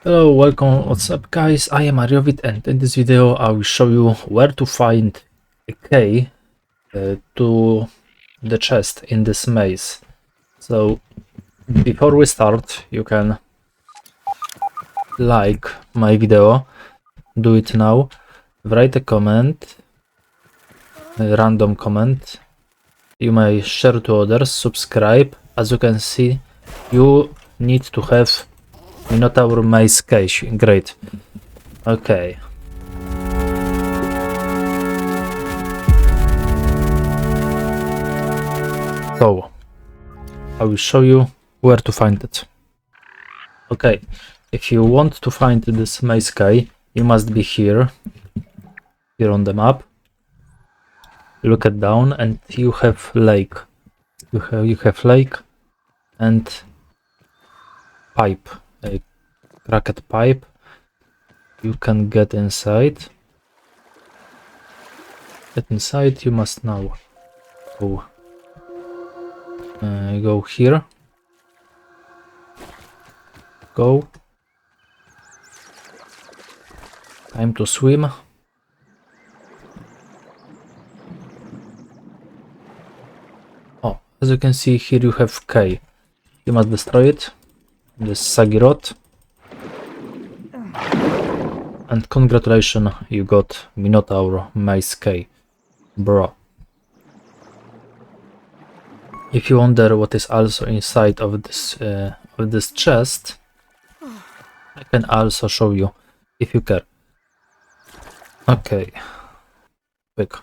Hello, welcome, what's up guys, I am Ariovit and in this video I will show you where to find a key to the chest in this maze. So before we start, you can like my video, do it now, write a comment, a random comment, you may share to others, subscribe. As you can see, you need to have Minotaur Maze Key. Great. Okay. So, I will show you where to find it. Okay, if you want to find this Maze Key, you must be here on the map. Look at down and you have lake. You have lake and pipe. A cracked pipe. You can get inside. You must now go here. Go. Time to swim. Oh, as you can see here you have K. You must destroy it. This saggy rod. And congratulations, you got Minotaur Maze Key, bro. If you wonder what is also inside of this chest, I can also show you if you care. Okay, quick.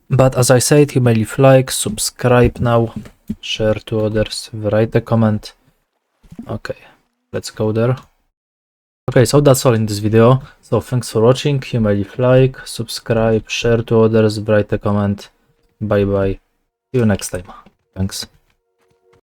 But as I said, you may leave like, subscribe now, share to others, write a comment. Okay, let's go there. Okay, so that's all in this video. So thanks for watching. You may leave like, subscribe, share to others, write a comment. Bye bye. See you next time. Thanks.